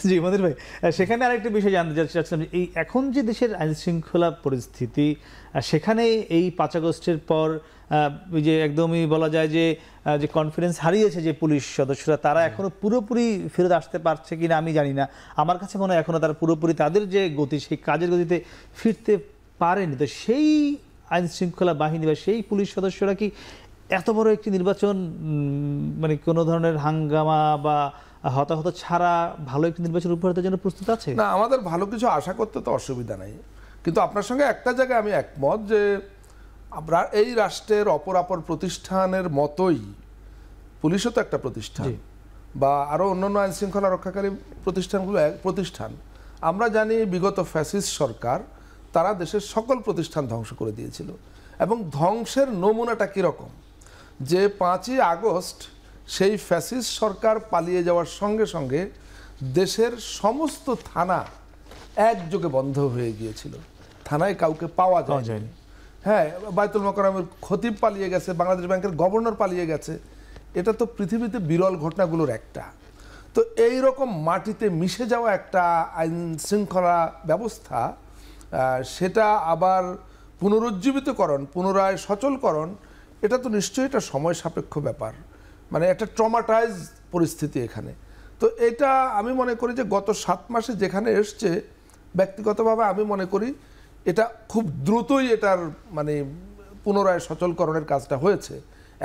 জি মনির ভাই, সেখানে আরেকটা বিষয় জানতে চাচ্ছিলাম যে এই এখন যে দেশের আইন শৃঙ্খলা পরিস্থিতি, সেখানে এই 5 আগস্টের পর ওই যে একদমই বলা যায় যে যে কনফিডেন্স হারিয়েছে যে পুলিশ সদস্যরা, তারা এখনো পুরোপুরি ফেরত আসতে পারছে কিনা আমি জানি না। আমার কাছে মনে হয় এখনো তারা পুরোপুরি তাদের যে গতি, সেই কাজের গতিতে ফিরতে পারেনি। তো সেই আইন শৃঙ্খলা বাহিনী বা সেই পুলিশ সদস্যরা কি এত বড় একটি নির্বাচন মানে কোনো ধরনের হাঙ্গামা বা হতাহত ছাড়া ভালো একটি নির্বাচন উপহার দেওয়ার জন্য প্রস্তুত আছে? না, আমাদের ভালো কিছু আশা করতে তো অসুবিধা নাই, কিন্তু আপনার সঙ্গে একটা জায়গায় আমি একমত যে আমরা এই রাষ্ট্রের অপরাপর প্রতিষ্ঠানের মতোই পুলিশও তো একটা প্রতিষ্ঠান, বা আরও অন্যান্য আইন শৃঙ্খলা রক্ষাকারী প্রতিষ্ঠানগুলো এক প্রতিষ্ঠান। আমরা জানি বিগত ফ্যাসিস্ট সরকার তারা দেশের সকল প্রতিষ্ঠান ধ্বংস করে দিয়েছিল, এবং ধ্বংসের নমুনাটা কীরকম যে 5ই আগস্ট সেই ফ্যাসিস্ট সরকার পালিয়ে যাওয়ার সঙ্গে সঙ্গে দেশের সমস্ত থানা একযোগে বন্ধ হয়ে গিয়েছিল, থানায় কাউকে পাওয়া যায়নি। হ্যাঁ, বায়তুল মোকাররমের খতিব পালিয়ে গেছে, বাংলাদেশ ব্যাংকের গভর্নর পালিয়ে গেছে, এটা তো পৃথিবীতে বিরল ঘটনাগুলোর একটা। তো এই রকম মাটিতে মিশে যাওয়া একটা আইন শৃঙ্খলা ব্যবস্থা, সেটা আবার পুনরুজ্জীবিতকরণ, পুনরায় সচলকরণ, এটা তো নিশ্চয়ই একটা সময় সাপেক্ষ ব্যাপার, মানে একটা ট্রমাটাইজ পরিস্থিতি এখানে। তো এটা আমি মনে করি যে গত 7 মাসে যেখানে এসছে, ব্যক্তিগতভাবে আমি মনে করি এটা খুব দ্রুতই এটার মানে পুনরায় সচলকরণের কাজটা হয়েছে।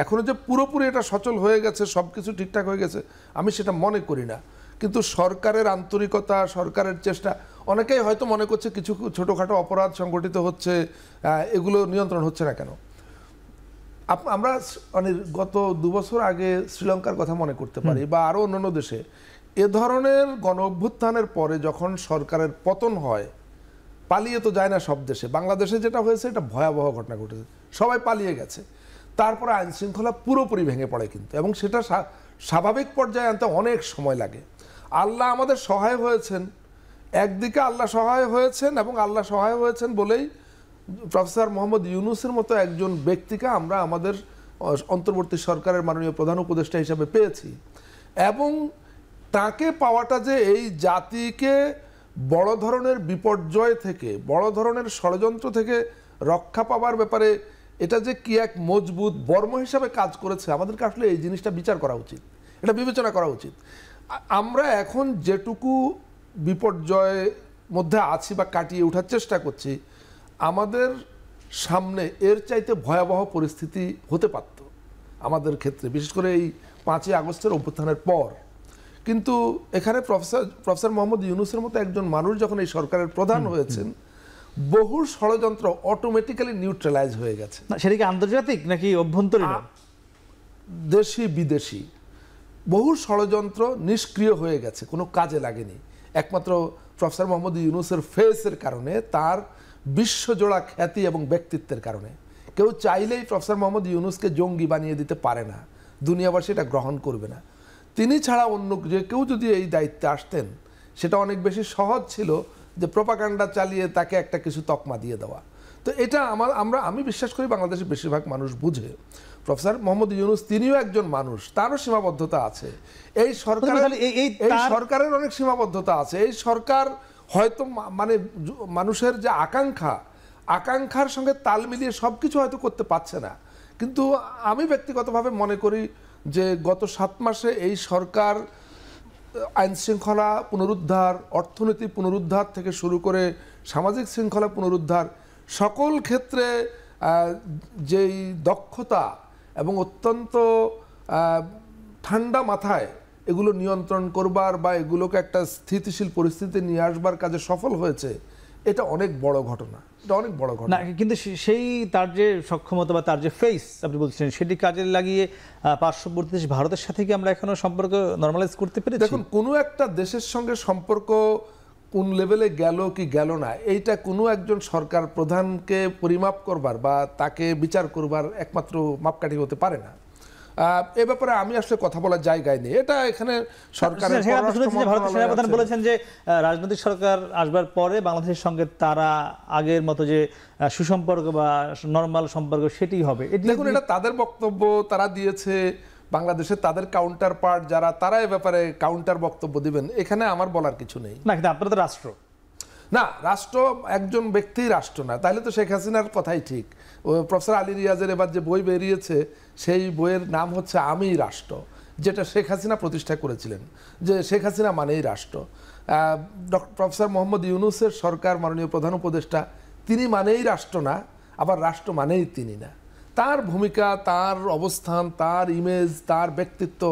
এখনও যে পুরোপুরি এটা সচল হয়ে গেছে, সব কিছু ঠিকঠাক হয়ে গেছে, আমি সেটা মনে করি না। কিন্তু সরকারের আন্তরিকতা, সরকারের চেষ্টা, অনেকেই হয়তো মনে করছে কিছু ছোটোখাটো অপরাধ সংগঠিত হচ্ছে, এগুলো নিয়ন্ত্রণ হচ্ছে না কেন। আমরা মানে গত 2 বছর আগে শ্রীলঙ্কার কথা মনে করতে পারি, বা আরও অন্যান্য দেশে এ ধরনের গণ অভ্যুত্থানের পরে যখন সরকারের পতন হয়, পালিয়ে তো যায় না সব দেশে, বাংলাদেশে যেটা হয়েছে এটা ভয়াবহ ঘটনা ঘটেছে, সবাই পালিয়ে গেছে, তারপরে আইন শৃঙ্খলা পুরোপুরি ভেঙে পড়ে কিন্তু, এবং সেটা স্বাভাবিক পর্যায়ে আনতে অনেক সময় লাগে। আল্লাহ আমাদের সহায় হয়েছেন, একদিকে আল্লাহ সহায় হয়েছেন, এবং আল্লাহ সহায় হয়েছেন বলেই প্রফেসর মোহাম্মদ ইউনূসের মতো একজন ব্যক্তিকে আমরা আমাদের অন্তর্বর্তী সরকারের মাননীয় প্রধান উপদেষ্টা হিসাবে পেয়েছি, এবং তাকে পাওয়াটা যে এই জাতিকে বড় ধরনের বিপর্যয় থেকে, বড় ধরনের ষড়যন্ত্র থেকে রক্ষা পাওয়ার ব্যাপারে এটা যে কি এক মজবুত বর্ম হিসাবে কাজ করেছে, আমাদেরকে আসলে এই জিনিসটা বিচার করা উচিত, এটা বিবেচনা করা উচিত। আমরা এখন যেটুকু বিপর্যয়ের মধ্যে আছি বা কাটিয়ে ওঠার চেষ্টা করছি, আমাদের সামনে এর চাইতে ভয়াবহ পরিস্থিতি হতে পারত আমাদের ক্ষেত্রে, বিশেষ করে এই 5ই আগস্টের অভ্যুত্থানের পর। কিন্তু এখানে প্রফেসর মোহাম্মদ ইউনূসের মতো একজন মানুষ যখন এই সরকারের প্রধান হয়েছেন, বহু ষড়যন্ত্র অটোমেটিক্যালি নিউট্রালাইজ হয়ে গেছে। সেটা কি আন্তর্জাতিক নাকি অভ্যন্তরীণ? দেশি বিদেশি বহু ষড়যন্ত্র নিষ্ক্রিয় হয়ে গেছে, কোনো কাজে লাগেনি, একমাত্র প্রফেসর মোহাম্মদ ইউনূসের ফেসের কারণে, তার বিশ্বজোড়া খ্যাতি এবং ব্যক্তিত্বের কারণে। কেউ চাইলেই প্রফেসর মোহাম্মদ ইউনূসকে জঙ্গি বানিয়ে দিতে পারে না, দুনিয়াবাসী এটা গ্রহণ করবে না। তিনি ছাড়া অন্য যে কেউ যদি এই দায়িত্বে আসতেন, সেটা অনেক বেশি সহজ ছিল যে প্রোপাগান্ডা চালিয়ে তাকে একটা কিছু তকমা দিয়ে দেওয়া। তো এটা আমি বিশ্বাস করি বাংলাদেশের বেশিরভাগ মানুষ বুঝে। প্রফেসর মোহাম্মদ ইউনূস তিনিও একজন মানুষ, তারও সীমাবদ্ধতা আছে, এই সরকারের অনেক সীমাবদ্ধতা আছে। এই সরকার হয়তো মানে মানুষের যে আকাঙ্ক্ষার সঙ্গে তাল মিলিয়ে সব কিছু হয়তো করতে পারছে না, কিন্তু আমি ব্যক্তিগতভাবে মনে করি যে গত 7 মাসে এই সরকার আইন শৃঙ্খলা পুনরুদ্ধার, অর্থনীতি পুনরুদ্ধার থেকে শুরু করে সামাজিক শৃঙ্খলা পুনরুদ্ধার, সকল ক্ষেত্রে যেই দক্ষতা এবং অত্যন্ত ঠান্ডা মাথায় এগুলো নিয়ন্ত্রণ করবার বা এগুলোকে একটা স্থিতিশীল পরিস্থিতি নিয়ে আসবার কাজে সফল হয়েছে, এটা অনেক বড় ঘটনা, এটা অনেক বড় ঘটনা। কিন্তু সেই তার যে সক্ষমতা বা তার যে ফেস আপনি বলছেন, সেটি কাজে লাগিয়ে পার্শ্ববর্তী দেশ ভারতের সাথে কি আমরা এখনো সম্পর্ক নরমালাইজ করতে পেরেছি? দেখুন, কোনো একটা দেশের সঙ্গে সম্পর্ক কোন লেভেলে গেল কি গেল না, এইটা কোনো একজন সরকার প্রধানকে পরিমাপ করবার বা তাকে বিচার করবার একমাত্র মাপকাঠি হতে পারে না। এ ব্যাপারে আমি আসলে কথা বলার জায়গায় নেই। এটা এখানে সরকারের সেনাপ্রধান বলেছেন যে রাজনৈতিক সরকার আসবার পরে বাংলাদেশের সঙ্গে তারা আগের মতো যে সুসম্পর্ক বা নরমাল সম্পর্ক সেটি হবে। দেখুন, এটা তাদের বক্তব্য, তারা দিয়েছে, বাংলাদেশে তাদের কাউন্টার পার্ট যারা, তারা এ ব্যাপারে কাউন্টার বক্তব্য দিবেন, এখানে আমার বলার কিছু নেই। না, কিন্তু আপনারা তো রাষ্ট্র না, রাষ্ট্র একজন ব্যক্তি রাষ্ট্র না, তাহলে তো শেখ হাসিনার কথাই ঠিক। প্রফেসর আলী রিয়াজের এবার যে বই বেরিয়েছে, সেই বইয়ের নাম হচ্ছে আমি রাষ্ট্র, যেটা শেখ হাসিনা প্রতিষ্ঠা করেছিলেন, যে শেখ হাসিনা মানেই রাষ্ট্র। প্রফেসর মোহাম্মদ ইউনূসের সরকার, মাননীয় প্রধান উপদেষ্টা, তিনি মানেই রাষ্ট্র না, আবার রাষ্ট্র মানেই তিনি না। তার ভূমিকা, তার অবস্থান, তার ইমেজ, তার ব্যক্তিত্ব,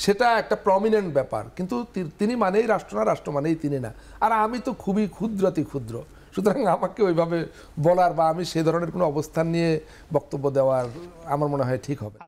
সেটা একটা প্রমিনেন্ট ব্যাপার, কিন্তু তিনি মানেই রাষ্ট্র না, রাষ্ট্র মানেই তিনি না। আর আমি তো খুবই ক্ষুদ্রাতি ক্ষুদ্র, সুতরাং আমাকে ওইভাবে বলার বা আমি সে ধরনের কোনো অবস্থান নিয়ে বক্তব্য দেওয়ার আমার মনে হয় ঠিক হবে।